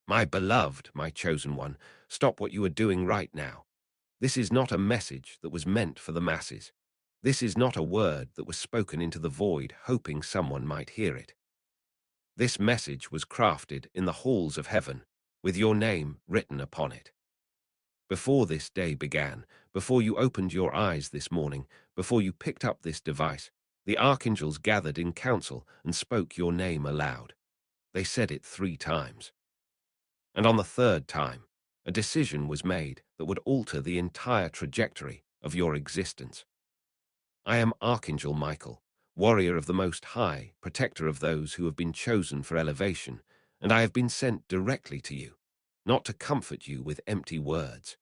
My beloved, my chosen one, stop what you are doing right now. This is not a message that was meant for the masses. This is not a word that was spoken into the void, hoping someone might hear it. This message was crafted in the halls of heaven, with your name written upon it. Before this day began, before you opened your eyes this morning, before you picked up this device, the archangels gathered in council and spoke your name aloud. They said it 3 times. And on the 3rd time, a decision was made that would alter the entire trajectory of your existence. I am Archangel Michael, warrior of the Most High, protector of those who have been chosen for elevation, and I have been sent directly to you, not to comfort you with empty words,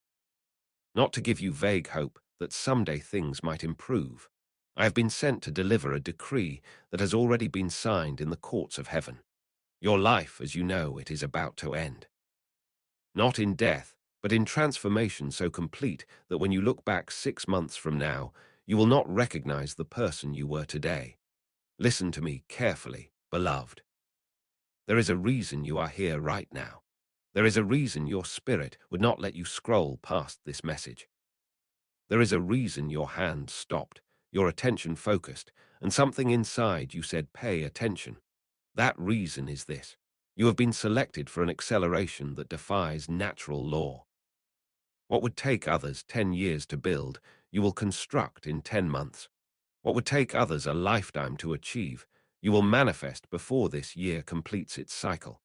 not to give you vague hope that someday things might improve. I have been sent to deliver a decree that has already been signed in the courts of heaven. Your life, as you know, it is about to end. Not in death, but in transformation so complete that when you look back 6 months from now, you will not recognize the person you were today. Listen to me carefully, beloved. There is a reason you are here right now. There is a reason your spirit would not let you scroll past this message. There is a reason your hand stopped, your attention focused, and something inside you said, pay attention. That reason is this. You have been selected for an acceleration that defies natural law. What would take others 10 years to build, you will construct in 10 months. What would take others a lifetime to achieve, you will manifest before this year completes its cycle.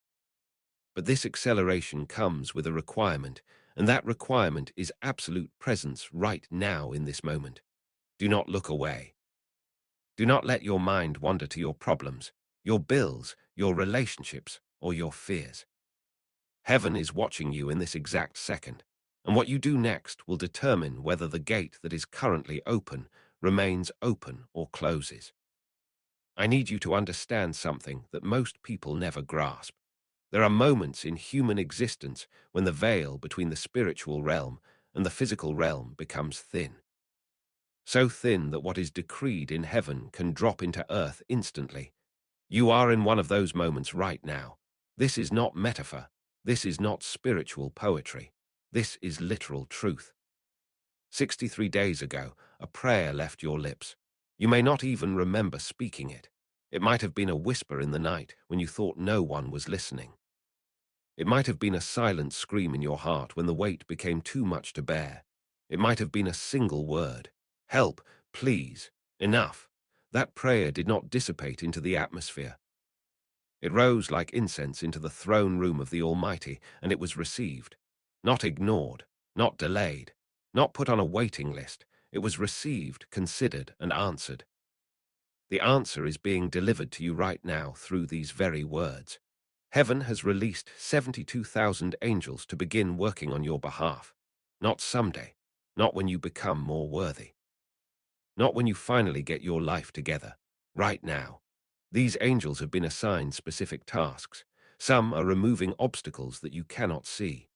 But this acceleration comes with a requirement, and that requirement is absolute presence right now in this moment. Do not look away. Do not let your mind wander to your problems, your bills, your relationships, or your fears. Heaven is watching you in this exact second, and what you do next will determine whether the gate that is currently open remains open or closes. I need you to understand something that most people never grasp. There are moments in human existence when the veil between the spiritual realm and the physical realm becomes thin. So thin that what is decreed in heaven can drop into earth instantly. You are in one of those moments right now. This is not metaphor. This is not spiritual poetry. This is literal truth. 63 days ago, a prayer left your lips. You may not even remember speaking it. It might have been a whisper in the night when you thought no one was listening. It might have been a silent scream in your heart when the weight became too much to bear. It might have been a single word. Help, please, enough. That prayer did not dissipate into the atmosphere. It rose like incense into the throne room of the Almighty, and it was received. Not ignored, not delayed, not put on a waiting list. It was received, considered, and answered. The answer is being delivered to you right now through these very words. Heaven has released 72,000 angels to begin working on your behalf. Not someday, not when you become more worthy. Not when you finally get your life together. Right now. These angels have been assigned specific tasks. Some are removing obstacles that you cannot see.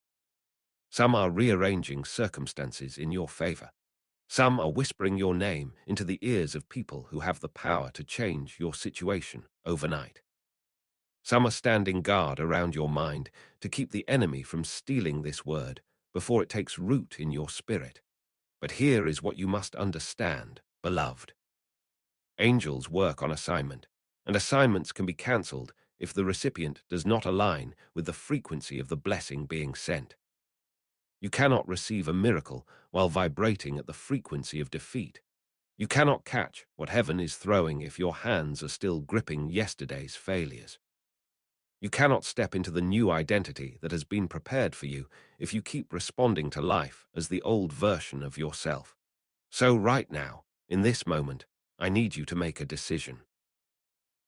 Some are rearranging circumstances in your favor. Some are whispering your name into the ears of people who have the power to change your situation overnight. Some are standing guard around your mind to keep the enemy from stealing this word before it takes root in your spirit. But here is what you must understand, beloved. Angels work on assignment, and assignments can be cancelled if the recipient does not align with the frequency of the blessing being sent. You cannot receive a miracle while vibrating at the frequency of defeat. You cannot catch what heaven is throwing if your hands are still gripping yesterday's failures. You cannot step into the new identity that has been prepared for you if you keep responding to life as the old version of yourself. So right now, in this moment, I need you to make a decision.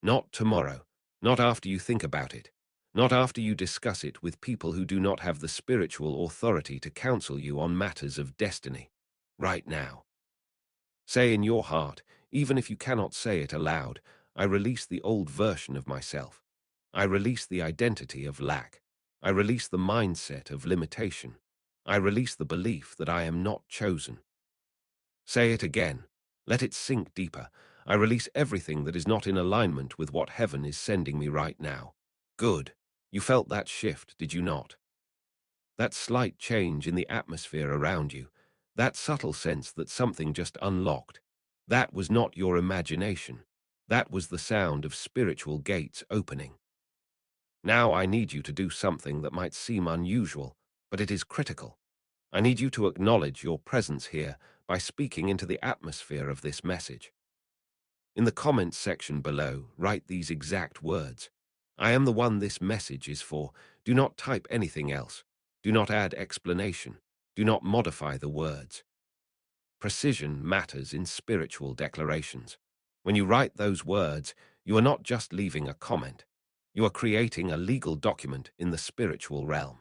Not tomorrow, not after you think about it, not after you discuss it with people who do not have the spiritual authority to counsel you on matters of destiny. Right now. Say in your heart, even if you cannot say it aloud, I release the old version of myself. I release the identity of lack. I release the mindset of limitation. I release the belief that I am not chosen. Say it again. Let it sink deeper. I release everything that is not in alignment with what heaven is sending me right now. Good. You felt that shift, did you not? That slight change in the atmosphere around you, that subtle sense that something just unlocked, that was not your imagination. That was the sound of spiritual gates opening. Now I need you to do something that might seem unusual, but it is critical. I need you to acknowledge your presence here by speaking into the atmosphere of this message. In the comments section below, write these exact words. I am the one this message is for. Do not type anything else. Do not add explanation. Do not modify the words. Precision matters in spiritual declarations. When you write those words, you are not just leaving a comment. You are creating a legal document in the spiritual realm.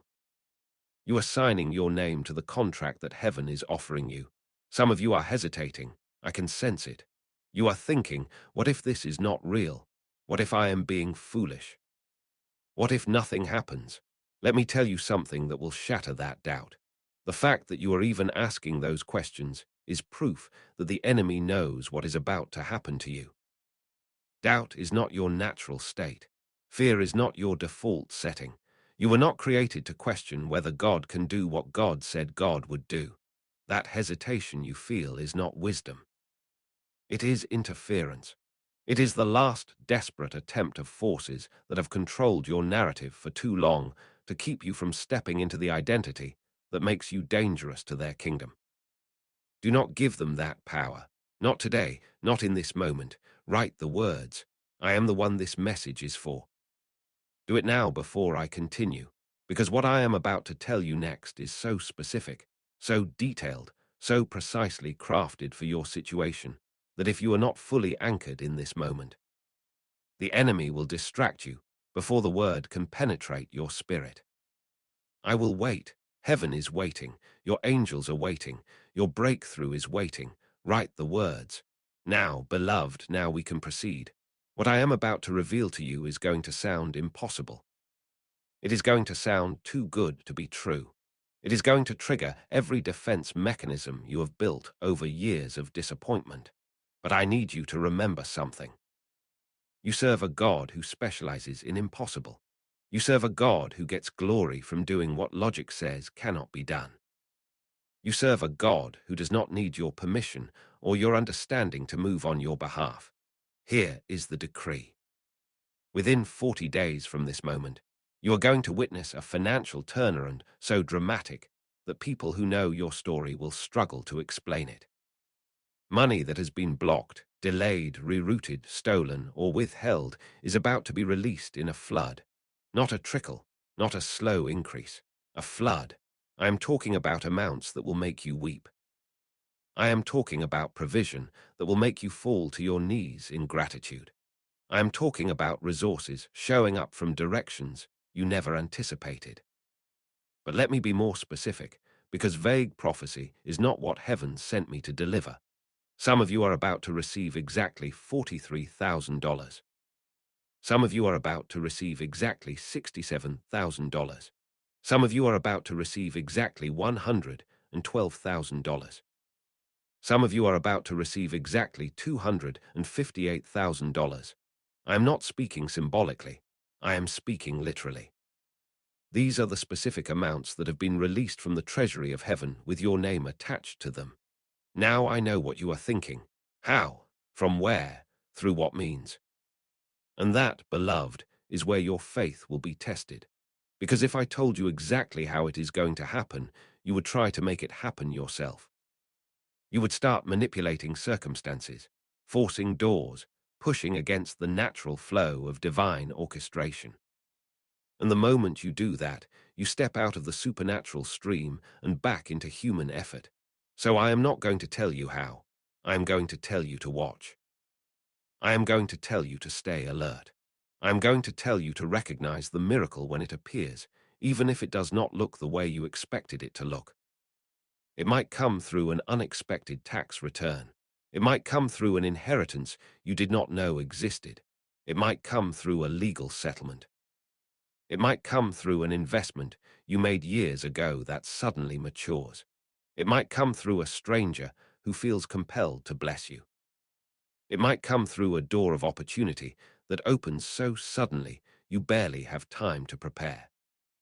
You are signing your name to the contract that heaven is offering you. Some of you are hesitating. I can sense it. You are thinking, what if this is not real? What if I am being foolish? What if nothing happens? Let me tell you something that will shatter that doubt. The fact that you are even asking those questions is proof that the enemy knows what is about to happen to you. Doubt is not your natural state. Fear is not your default setting. You were not created to question whether God can do what God said God would do. That hesitation you feel is not wisdom. It is interference. It is the last desperate attempt of forces that have controlled your narrative for too long to keep you from stepping into the identity that makes you dangerous to their kingdom. Do not give them that power. Not today, not in this moment. Write the words. I am the one this message is for. Do it now before I continue, because what I am about to tell you next is so specific, so detailed, so precisely crafted for your situation, that if you are not fully anchored in this moment, the enemy will distract you before the word can penetrate your spirit. I will wait. Heaven is waiting. Your angels are waiting. Your breakthrough is waiting. Write the words. Now, beloved, now we can proceed. What I am about to reveal to you is going to sound impossible. It is going to sound too good to be true. It is going to trigger every defense mechanism you have built over years of disappointment. But I need you to remember something. You serve a God who specializes in impossible. You serve a God who gets glory from doing what logic says cannot be done. You serve a God who does not need your permission or your understanding to move on your behalf. Here is the decree. Within 40 days from this moment, you are going to witness a financial turnaround so dramatic that people who know your story will struggle to explain it. Money that has been blocked, delayed, rerouted, stolen, or withheld is about to be released in a flood. Not a trickle, not a slow increase. A flood. I am talking about amounts that will make you weep. I am talking about provision that will make you fall to your knees in gratitude. I am talking about resources showing up from directions you never anticipated. But let me be more specific, because vague prophecy is not what heaven sent me to deliver. Some of you are about to receive exactly $43,000. Some of you are about to receive exactly $67,000. Some of you are about to receive exactly $112,000. Some of you are about to receive exactly $258,000. I am not speaking symbolically. I am speaking literally. These are the specific amounts that have been released from the treasury of heaven with your name attached to them. Now I know what you are thinking. How? From where? Through what means? And that, beloved, is where your faith will be tested. Because if I told you exactly how it is going to happen, you would try to make it happen yourself. You would start manipulating circumstances, forcing doors, pushing against the natural flow of divine orchestration. And the moment you do that, you step out of the supernatural stream and back into human effort. So I am not going to tell you how. I am going to tell you to watch. I am going to tell you to stay alert. I am going to tell you to recognize the miracle when it appears, even if it does not look the way you expected it to look. It might come through an unexpected tax return. It might come through an inheritance you did not know existed. It might come through a legal settlement. It might come through an investment you made years ago that suddenly matures. It might come through a stranger who feels compelled to bless you. It might come through a door of opportunity that opens so suddenly you barely have time to prepare.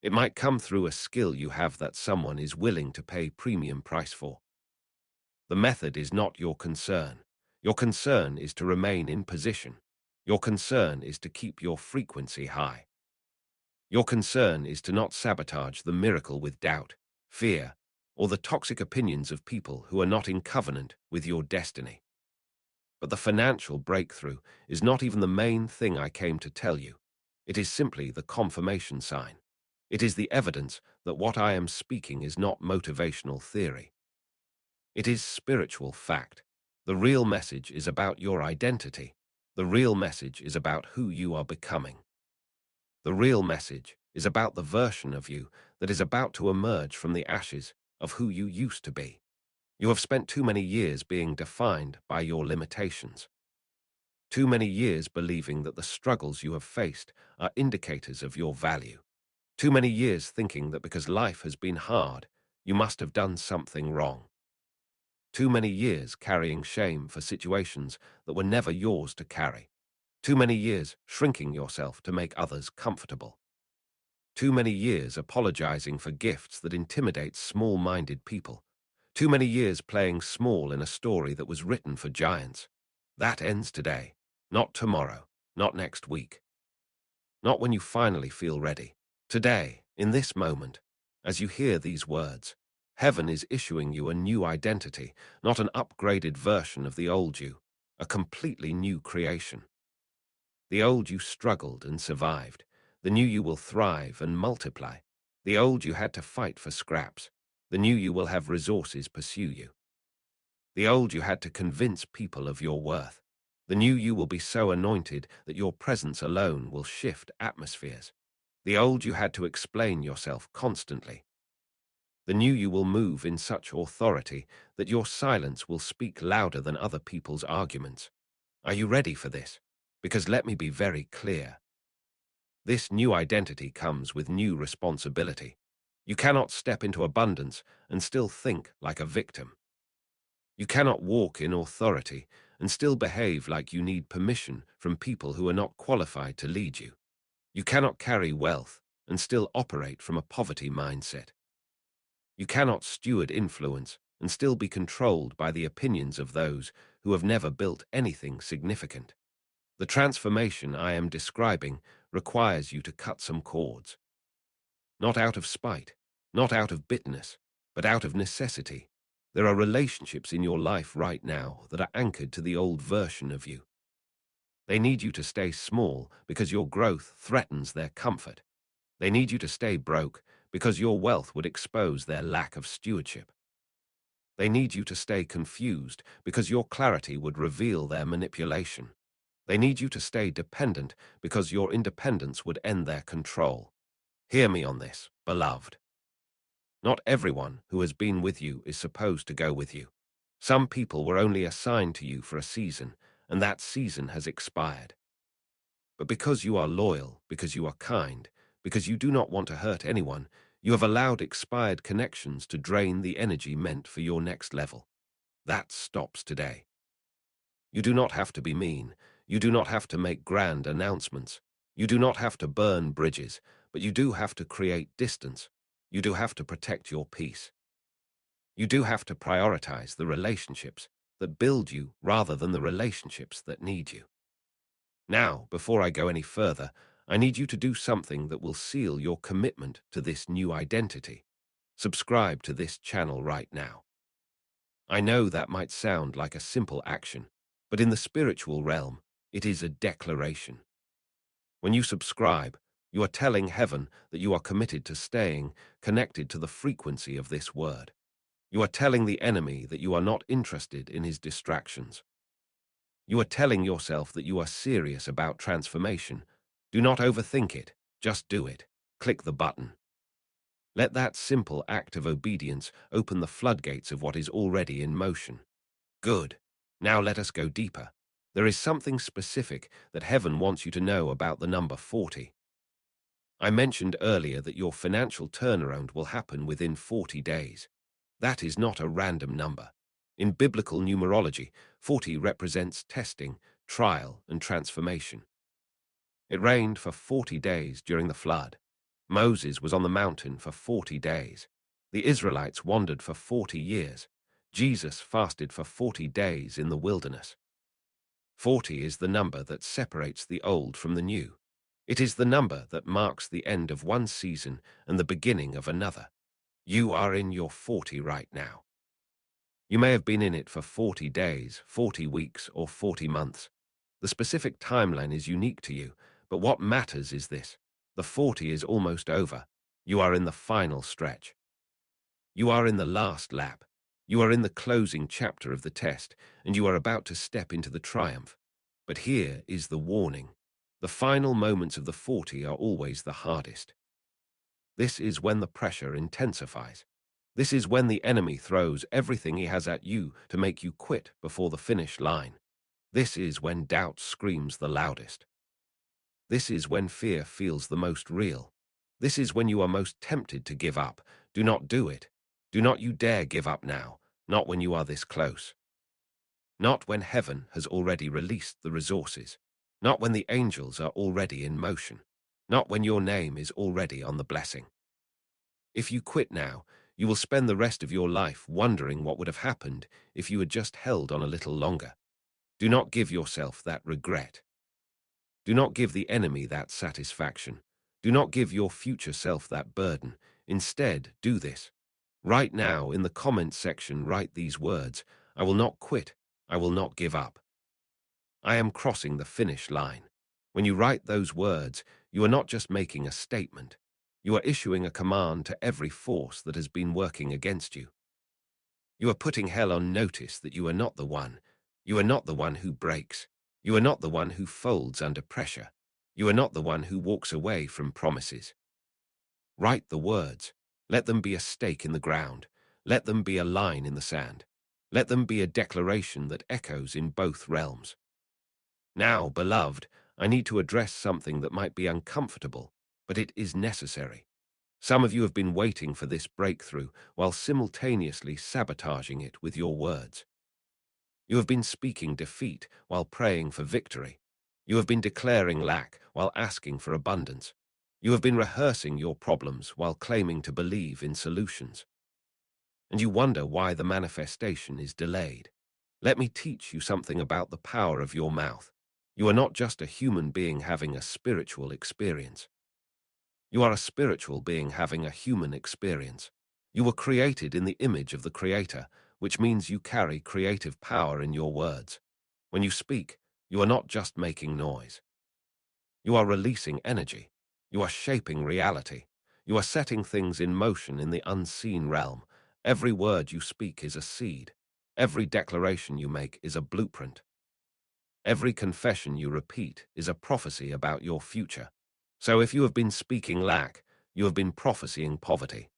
It might come through a skill you have that someone is willing to pay premium price for. The method is not your concern. Your concern is to remain in position. Your concern is to keep your frequency high. Your concern is to not sabotage the miracle with doubt, fear, or the toxic opinions of people who are not in covenant with your destiny. But the financial breakthrough is not even the main thing I came to tell you. It is simply the confirmation sign. It is the evidence that what I am speaking is not motivational theory. It is spiritual fact. The real message is about your identity. The real message is about who you are becoming. The real message is about the version of you that is about to emerge from the ashes of who you used to be. You have spent too many years being defined by your limitations. Too many years believing that the struggles you have faced are indicators of your value. Too many years thinking that because life has been hard, you must have done something wrong. Too many years carrying shame for situations that were never yours to carry. Too many years shrinking yourself to make others comfortable. Too many years apologizing for gifts that intimidate small-minded people. Too many years playing small in a story that was written for giants. That ends today, not tomorrow, not next week. Not when you finally feel ready. Today, in this moment, as you hear these words, heaven is issuing you a new identity, not an upgraded version of the old you, a completely new creation. The old you struggled and survived. The new you will thrive and multiply. The old you had to fight for scraps. The new you will have resources pursue you. The old you had to convince people of your worth. The new you will be so anointed that your presence alone will shift atmospheres. The old you had to explain yourself constantly. The new you will move in such authority that your silence will speak louder than other people's arguments. Are you ready for this? Because let me be very clear. This new identity comes with new responsibility. You cannot step into abundance and still think like a victim. You cannot walk in authority and still behave like you need permission from people who are not qualified to lead you. You cannot carry wealth and still operate from a poverty mindset. You cannot steward influence and still be controlled by the opinions of those who have never built anything significant. The transformation I am describing requires you to cut some cords. Not out of spite, not out of bitterness, but out of necessity. There are relationships in your life right now that are anchored to the old version of you. They need you to stay small because your growth threatens their comfort. They need you to stay broke because your wealth would expose their lack of stewardship. They need you to stay confused because your clarity would reveal their manipulation. They need you to stay dependent because your independence would end their control. Hear me on this, beloved. Not everyone who has been with you is supposed to go with you. Some people were only assigned to you for a season, and that season has expired. But because you are loyal, because you are kind, because you do not want to hurt anyone, you have allowed expired connections to drain the energy meant for your next level. That stops today. You do not have to be mean. You do not have to make grand announcements. You do not have to burn bridges, but you do have to create distance. You do have to protect your peace. You do have to prioritize the relationships that build you rather than the relationships that need you. Now, before I go any further, I need you to do something that will seal your commitment to this new identity. Subscribe to this channel right now. I know that might sound like a simple action, but in the spiritual realm, it is a declaration. When you subscribe, you are telling heaven that you are committed to staying connected to the frequency of this word. You are telling the enemy that you are not interested in his distractions. You are telling yourself that you are serious about transformation. Do not overthink it, just do it. Click the button. Let that simple act of obedience open the floodgates of what is already in motion. Good. Now let us go deeper. There is something specific that heaven wants you to know about the number 40. I mentioned earlier that your financial turnaround will happen within 40 days. That is not a random number. In biblical numerology, 40 represents testing, trial, and transformation. It rained for 40 days during the flood. Moses was on the mountain for 40 days. The Israelites wandered for 40 years. Jesus fasted for 40 days in the wilderness. 40 is the number that separates the old from the new. It is the number that marks the end of one season and the beginning of another. You are in your 40 right now. You may have been in it for 40 days, 40 weeks, or 40 months. The specific timeline is unique to you, but what matters is this. The 40 is almost over. You are in the final stretch. You are in the last lap. You are in the closing chapter of the test, and you are about to step into the triumph. But here is the warning. The final moments of the 40 are always the hardest. This is when the pressure intensifies. This is when the enemy throws everything he has at you to make you quit before the finish line. This is when doubt screams the loudest. This is when fear feels the most real. This is when you are most tempted to give up. Do not do it. Do not you dare give up now, not when you are this close. Not when heaven has already released the resources. Not when the angels are already in motion. Not when your name is already on the blessing. If you quit now, you will spend the rest of your life wondering what would have happened if you had just held on a little longer. Do not give yourself that regret. Do not give the enemy that satisfaction. Do not give your future self that burden. Instead, do this. Right now, in the comments section, write these words: I will not quit. I will not give up. I am crossing the finish line. When you write those words, you are not just making a statement. You are issuing a command to every force that has been working against you. You are putting hell on notice that you are not the one. You are not the one who breaks. You are not the one who folds under pressure. You are not the one who walks away from promises. Write the words. Let them be a stake in the ground. Let them be a line in the sand. Let them be a declaration that echoes in both realms. Now, beloved, I need to address something that might be uncomfortable, but it is necessary. Some of you have been waiting for this breakthrough while simultaneously sabotaging it with your words. You have been speaking defeat while praying for victory. You have been declaring lack while asking for abundance. You have been rehearsing your problems while claiming to believe in solutions. And you wonder why the manifestation is delayed. Let me teach you something about the power of your mouth. You are not just a human being having a spiritual experience. You are a spiritual being having a human experience. You were created in the image of the Creator, which means you carry creative power in your words. When you speak, you are not just making noise. You are releasing energy. You are shaping reality. You are setting things in motion in the unseen realm. Every word you speak is a seed. Every declaration you make is a blueprint. Every confession you repeat is a prophecy about your future. So if you have been speaking lack, you have been prophesying poverty.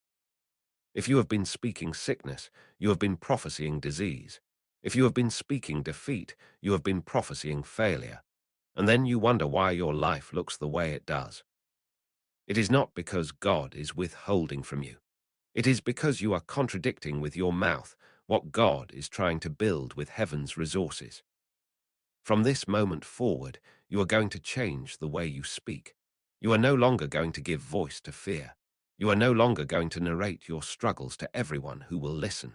If you have been speaking sickness, you have been prophesying disease. If you have been speaking defeat, you have been prophesying failure. And then you wonder why your life looks the way it does. It is not because God is withholding from you. It is because you are contradicting with your mouth what God is trying to build with heaven's resources. From this moment forward, you are going to change the way you speak. You are no longer going to give voice to fear. You are no longer going to narrate your struggles to everyone who will listen.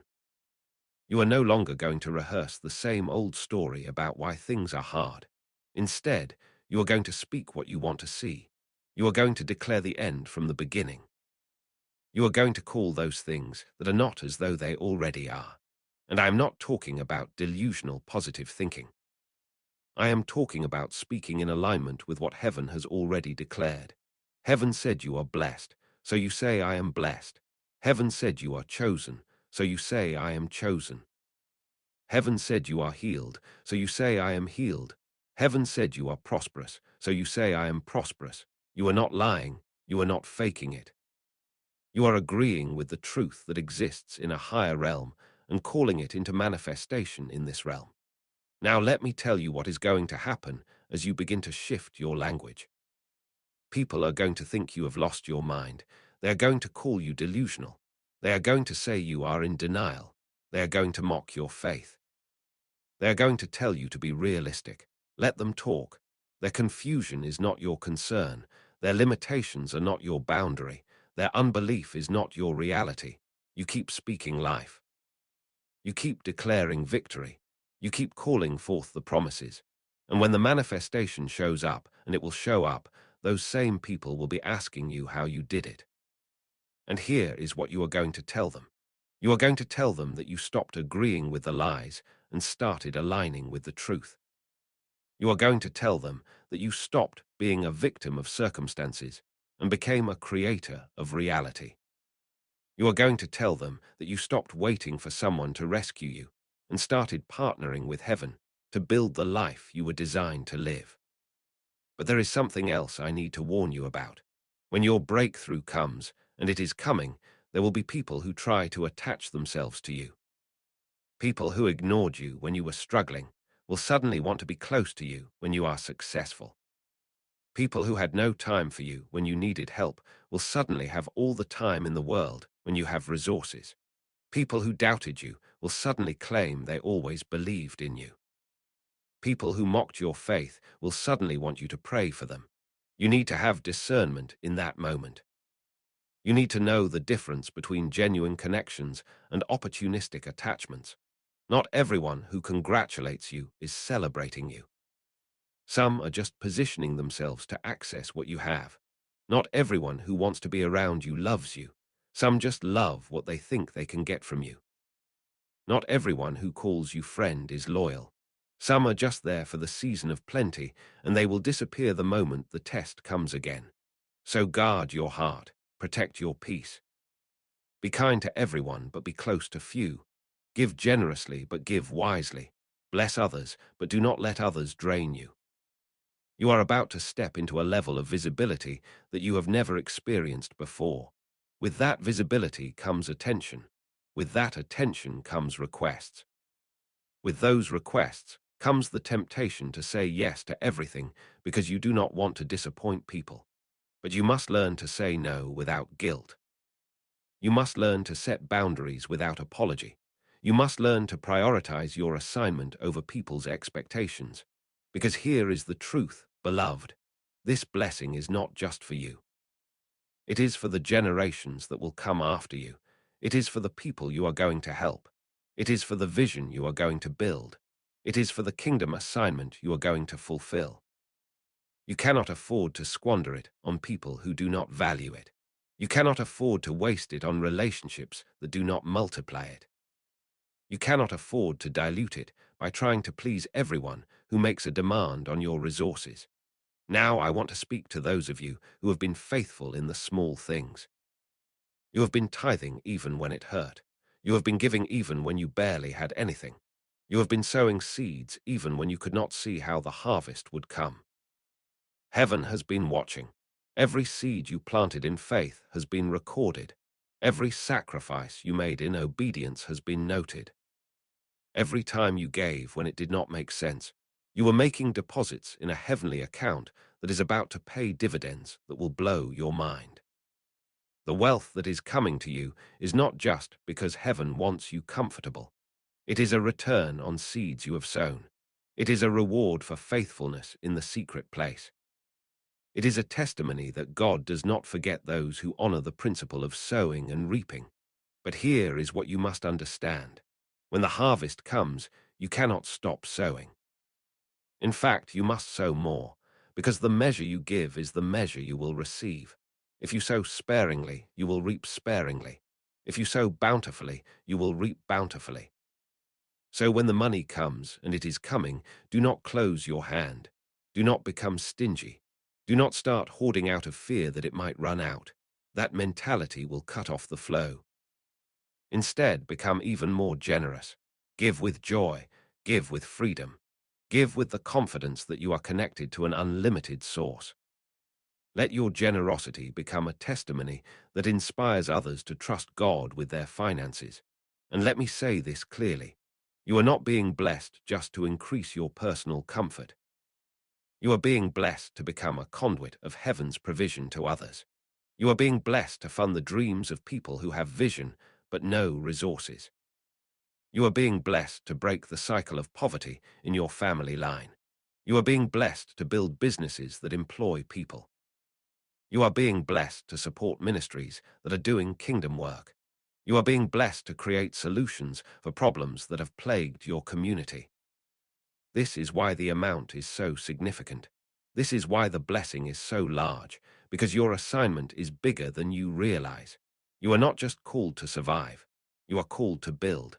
You are no longer going to rehearse the same old story about why things are hard. Instead, you are going to speak what you want to see. You are going to declare the end from the beginning. You are going to call those things that are not as though they already are. And I am not talking about delusional positive thinking. I am talking about speaking in alignment with what heaven has already declared. Heaven said you are blessed, so you say I am blessed. Heaven said you are chosen, so you say I am chosen. Heaven said you are healed, so you say I am healed. Heaven said you are prosperous, so you say I am prosperous. You are not lying, you are not faking it. You are agreeing with the truth that exists in a higher realm and calling it into manifestation in this realm. Now let me tell you what is going to happen as you begin to shift your language. People are going to think you have lost your mind. They are going to call you delusional. They are going to say you are in denial. They are going to mock your faith. They are going to tell you to be realistic. Let them talk. Their confusion is not your concern. Their limitations are not your boundary. Their unbelief is not your reality. You keep speaking life. You keep declaring victory. You keep calling forth the promises. And when the manifestation shows up, and it will show up, those same people will be asking you how you did it. And here is what you are going to tell them. You are going to tell them that you stopped agreeing with the lies and started aligning with the truth. You are going to tell them that you stopped being a victim of circumstances and became a creator of reality. You are going to tell them that you stopped waiting for someone to rescue you and started partnering with heaven to build the life you were designed to live. But there is something else I need to warn you about. When your breakthrough comes, and it is coming, there will be people who try to attach themselves to you. People who ignored you when you were struggling will suddenly want to be close to you when you are successful. People who had no time for you when you needed help will suddenly have all the time in the world when you have resources. People who doubted you will suddenly claim they always believed in you. People who mocked your faith will suddenly want you to pray for them. You need to have discernment in that moment. You need to know the difference between genuine connections and opportunistic attachments. Not everyone who congratulates you is celebrating you. Some are just positioning themselves to access what you have. Not everyone who wants to be around you loves you. Some just love what they think they can get from you. Not everyone who calls you friend is loyal. Some are just there for the season of plenty, and they will disappear the moment the test comes again. So guard your heart, protect your peace. Be kind to everyone, but be close to few. Give generously, but give wisely. Bless others, but do not let others drain you. You are about to step into a level of visibility that you have never experienced before. With that visibility comes attention. With that attention comes requests. With those requests comes the temptation to say yes to everything because you do not want to disappoint people. But you must learn to say no without guilt. You must learn to set boundaries without apology. You must learn to prioritize your assignment over people's expectations. Because here is the truth, beloved. This blessing is not just for you. It is for the generations that will come after you. It is for the people you are going to help. It is for the vision you are going to build. It is for the kingdom assignment you are going to fulfill. You cannot afford to squander it on people who do not value it. You cannot afford to waste it on relationships that do not multiply it. You cannot afford to dilute it by trying to please everyone who makes a demand on your resources. Now I want to speak to those of you who have been faithful in the small things. You have been tithing even when it hurt. You have been giving even when you barely had anything. You have been sowing seeds even when you could not see how the harvest would come. Heaven has been watching. Every seed you planted in faith has been recorded. Every sacrifice you made in obedience has been noted. Every time you gave when it did not make sense, you were making deposits in a heavenly account that is about to pay dividends that will blow your mind. The wealth that is coming to you is not just because heaven wants you comfortable. It is a return on seeds you have sown. It is a reward for faithfulness in the secret place. It is a testimony that God does not forget those who honor the principle of sowing and reaping. But here is what you must understand. When the harvest comes, you cannot stop sowing. In fact, you must sow more, because the measure you give is the measure you will receive. If you sow sparingly, you will reap sparingly. If you sow bountifully, you will reap bountifully. So when the money comes, and it is coming, do not close your hand. Do not become stingy. Do not start hoarding out of fear that it might run out. That mentality will cut off the flow. Instead, become even more generous. Give with joy. Give with freedom. Give with the confidence that you are connected to an unlimited source. Let your generosity become a testimony that inspires others to trust God with their finances. And let me say this clearly. You are not being blessed just to increase your personal comfort. You are being blessed to become a conduit of heaven's provision to others. You are being blessed to fund the dreams of people who have vision but no resources. You are being blessed to break the cycle of poverty in your family line. You are being blessed to build businesses that employ people. You are being blessed to support ministries that are doing kingdom work. You are being blessed to create solutions for problems that have plagued your community. This is why the amount is so significant. This is why the blessing is so large, because your assignment is bigger than you realize. You are not just called to survive. You are called to build.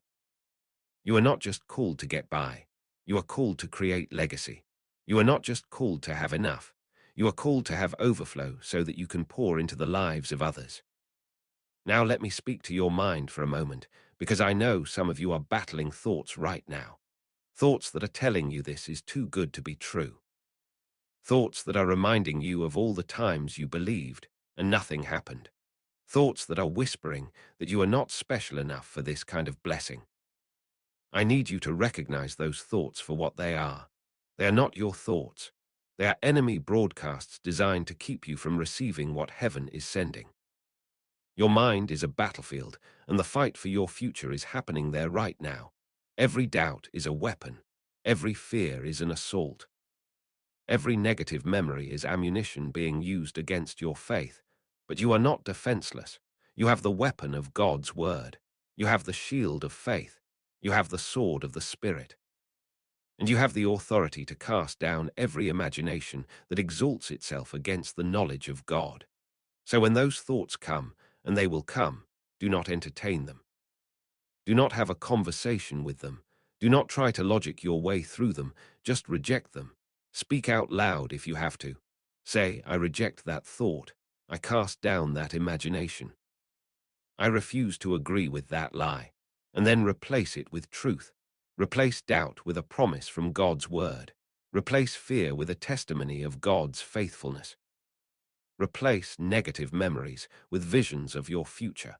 You are not just called to get by. You are called to create legacy. You are not just called to have enough. You are called to have overflow so that you can pour into the lives of others. Now let me speak to your mind for a moment, because I know some of you are battling thoughts right now. Thoughts that are telling you this is too good to be true. Thoughts that are reminding you of all the times you believed and nothing happened. Thoughts that are whispering that you are not special enough for this kind of blessing. I need you to recognize those thoughts for what they are. They are not your thoughts. They are enemy broadcasts designed to keep you from receiving what heaven is sending. Your mind is a battlefield, and the fight for your future is happening there right now. Every doubt is a weapon. Every fear is an assault. Every negative memory is ammunition being used against your faith. But you are not defenseless. You have the weapon of God's word. You have the shield of faith. You have the sword of the Spirit. And you have the authority to cast down every imagination that exalts itself against the knowledge of God. So when those thoughts come, and they will come, do not entertain them. Do not have a conversation with them. Do not try to logic your way through them. Just reject them. Speak out loud if you have to. Say, I reject that thought. I cast down that imagination. I refuse to agree with that lie. And then replace it with truth. Replace doubt with a promise from God's word. Replace fear with a testimony of God's faithfulness. Replace negative memories with visions of your future.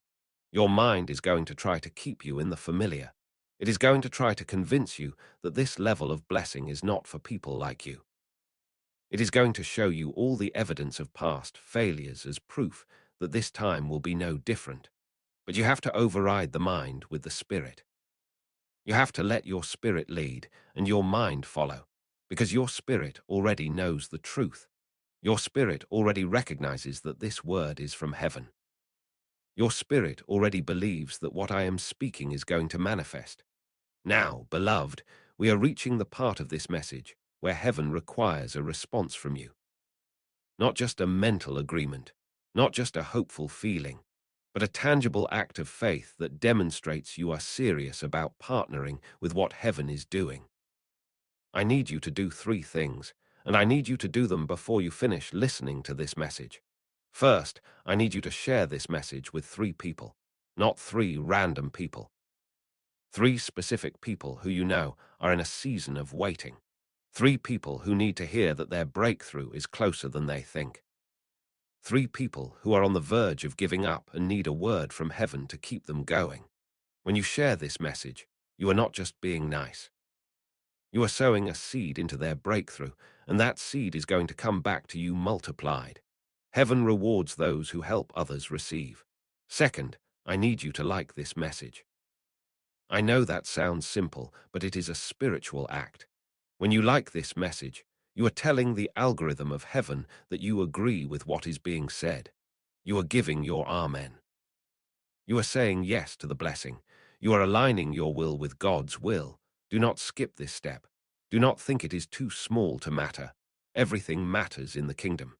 Your mind is going to try to keep you in the familiar. It is going to try to convince you that this level of blessing is not for people like you. It is going to show you all the evidence of past failures as proof that this time will be no different. But you have to override the mind with the spirit. You have to let your spirit lead and your mind follow, because your spirit already knows the truth. Your spirit already recognizes that this word is from heaven. Your spirit already believes that what I am speaking is going to manifest. Now, beloved, we are reaching the part of this message where heaven requires a response from you. Not just a mental agreement, not just a hopeful feeling, but a tangible act of faith that demonstrates you are serious about partnering with what heaven is doing. I need you to do 3 things, and I need you to do them before you finish listening to this message. First, I need you to share this message with 3 people, not 3 random people. 3 specific people who you know are in a season of waiting. 3 people who need to hear that their breakthrough is closer than they think. 3 people who are on the verge of giving up and need a word from heaven to keep them going. When you share this message, you are not just being nice. You are sowing a seed into their breakthrough, and that seed is going to come back to you multiplied. Heaven rewards those who help others receive. Second, I need you to like this message. I know that sounds simple, but it is a spiritual act. When you like this message, you are telling the algorithm of heaven that you agree with what is being said. You are giving your amen. You are saying yes to the blessing. You are aligning your will with God's will. Do not skip this step. Do not think it is too small to matter. Everything matters in the kingdom.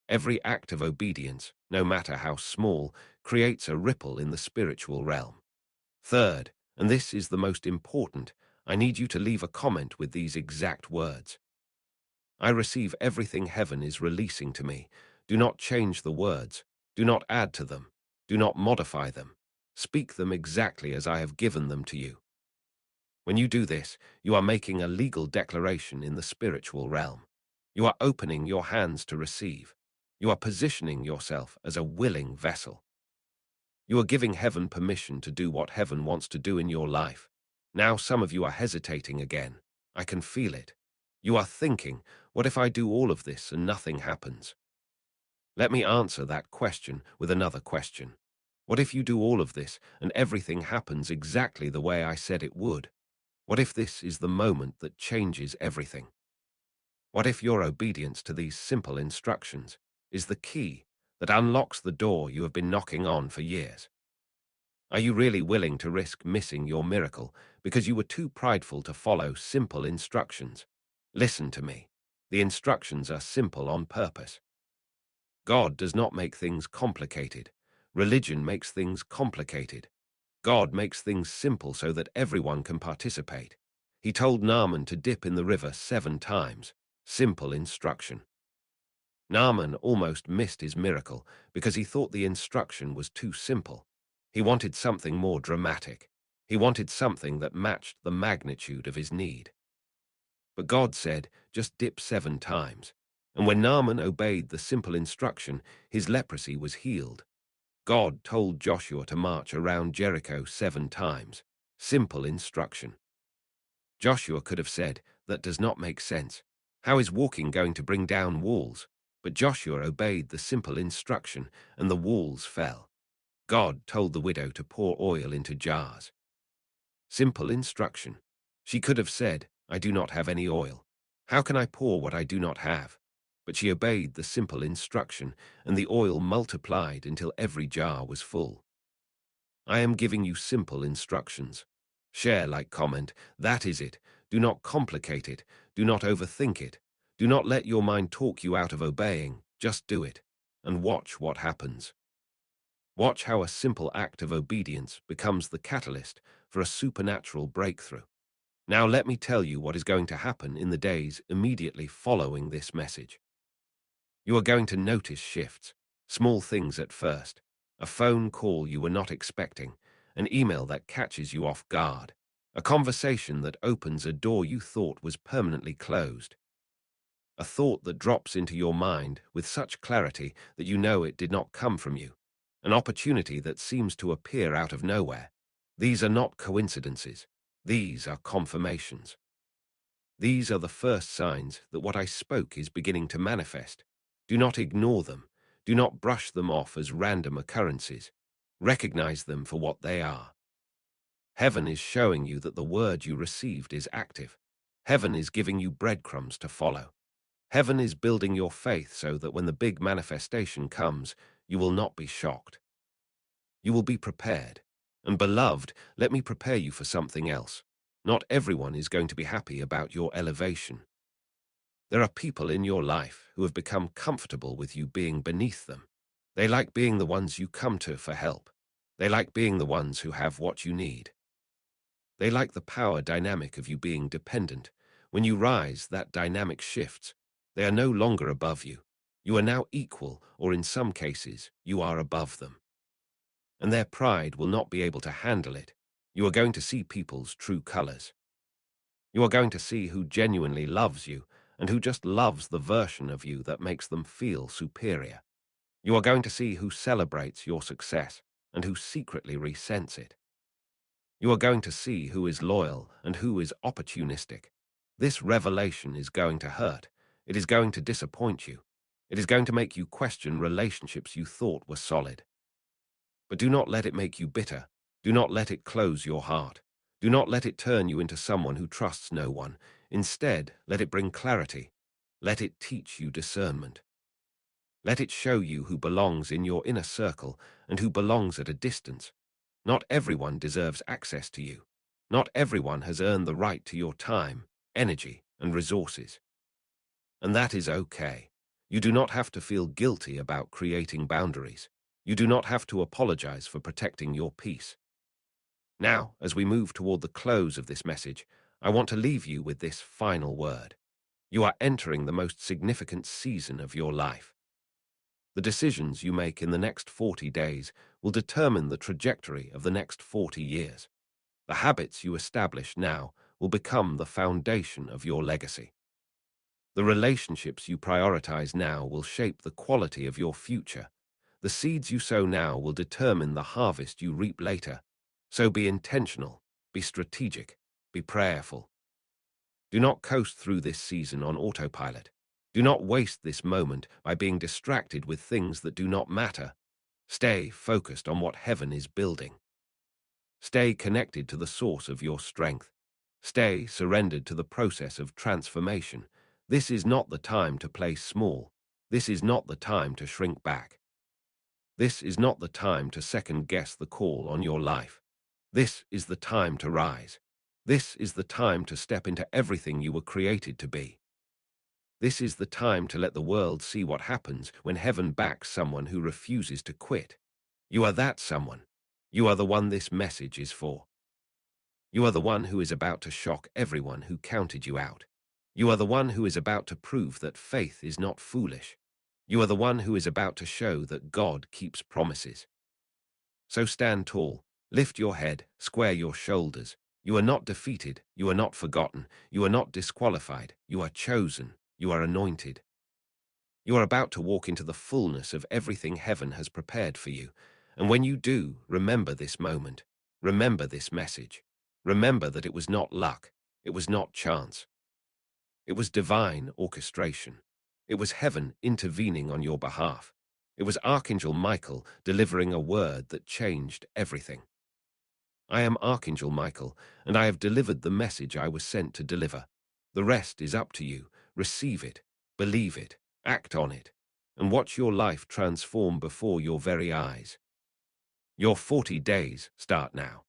Every act of obedience, no matter how small, creates a ripple in the spiritual realm. Third, and this is the most important, I need you to leave a comment with these exact words. I receive everything heaven is releasing to me. Do not change the words. Do not add to them. Do not modify them. Speak them exactly as I have given them to you. When you do this, you are making a legal declaration in the spiritual realm. You are opening your hands to receive. You are positioning yourself as a willing vessel. You are giving heaven permission to do what heaven wants to do in your life. Now some of you are hesitating again. I can feel it. You are thinking, what if I do all of this and nothing happens? Let me answer that question with another question. What if you do all of this and everything happens exactly the way I said it would? What if this is the moment that changes everything? What if your obedience to these simple instructions is the key that unlocks the door you have been knocking on for years? Are you really willing to risk missing your miracle because you were too prideful to follow simple instructions? Listen to me. The instructions are simple on purpose. God does not make things complicated. Religion makes things complicated. God makes things simple so that everyone can participate. He told Naaman to dip in the river 7 times. Simple instruction. Naaman almost missed his miracle because he thought the instruction was too simple. He wanted something more dramatic. He wanted something that matched the magnitude of his need. But God said, just dip 7 times. And when Naaman obeyed the simple instruction, his leprosy was healed. God told Joshua to march around Jericho 7 times. Simple instruction. Joshua could have said, that does not make sense. How is walking going to bring down walls? But Joshua obeyed the simple instruction, and the walls fell. God told the widow to pour oil into jars. Simple instruction. She could have said, I do not have any oil. How can I pour what I do not have? But she obeyed the simple instruction, and the oil multiplied until every jar was full. I am giving you simple instructions. Share, like, comment. That is it. Do not complicate it. Do not overthink it. Do not let your mind talk you out of obeying. Just do it. And watch what happens. Watch how a simple act of obedience becomes the catalyst for a supernatural breakthrough. Now let me tell you what is going to happen in the days immediately following this message. You are going to notice shifts, small things at first, a phone call you were not expecting, an email that catches you off guard, a conversation that opens a door you thought was permanently closed, a thought that drops into your mind with such clarity that you know it did not come from you, an opportunity that seems to appear out of nowhere. These are not coincidences. These are confirmations. These are the first signs that what I spoke is beginning to manifest. Do not ignore them. Do not brush them off as random occurrences. Recognize them for what they are. Heaven is showing you that the word you received is active. Heaven is giving you breadcrumbs to follow. Heaven is building your faith so that when the big manifestation comes, you will not be shocked. You will be prepared. And beloved, let me prepare you for something else. Not everyone is going to be happy about your elevation. There are people in your life who have become comfortable with you being beneath them. They like being the ones you come to for help. They like being the ones who have what you need. They like the power dynamic of you being dependent. When you rise, that dynamic shifts. They are no longer above you. You are now equal, or in some cases, you are above them. And their pride will not be able to handle it. You are going to see people's true colors. You are going to see who genuinely loves you and who just loves the version of you that makes them feel superior. You are going to see who celebrates your success and who secretly resents it. You are going to see who is loyal and who is opportunistic. This revelation is going to hurt. It is going to disappoint you. It is going to make you question relationships you thought were solid. But do not let it make you bitter. Do not let it close your heart. Do not let it turn you into someone who trusts no one. Instead, let it bring clarity. Let it teach you discernment. Let it show you who belongs in your inner circle and who belongs at a distance. Not everyone deserves access to you. Not everyone has earned the right to your time, energy, and resources. And that is okay. You do not have to feel guilty about creating boundaries. You do not have to apologize for protecting your peace. Now, as we move toward the close of this message, I want to leave you with this final word. You are entering the most significant season of your life. The decisions you make in the next 40 days will determine the trajectory of the next 40 years. The habits you establish now will become the foundation of your legacy. The relationships you prioritize now will shape the quality of your future. The seeds you sow now will determine the harvest you reap later. So be intentional, be strategic, be prayerful. Do not coast through this season on autopilot. Do not waste this moment by being distracted with things that do not matter. Stay focused on what heaven is building. Stay connected to the source of your strength. Stay surrendered to the process of transformation. This is not the time to play small. This is not the time to shrink back. This is not the time to second-guess the call on your life. This is the time to rise. This is the time to step into everything you were created to be. This is the time to let the world see what happens when heaven backs someone who refuses to quit. You are that someone. You are the one this message is for. You are the one who is about to shock everyone who counted you out. You are the one who is about to prove that faith is not foolish. You are the one who is about to show that God keeps promises. So stand tall, lift your head, square your shoulders. You are not defeated, you are not forgotten, you are not disqualified, you are chosen, you are anointed. You are about to walk into the fullness of everything heaven has prepared for you. And when you do, remember this moment. Remember this message. Remember that it was not luck. It was not chance. It was divine orchestration. It was heaven intervening on your behalf. It was Archangel Michael delivering a word that changed everything. I am Archangel Michael, and I have delivered the message I was sent to deliver. The rest is up to you. Receive it, believe it, act on it, and watch your life transform before your very eyes. Your 40 days start now.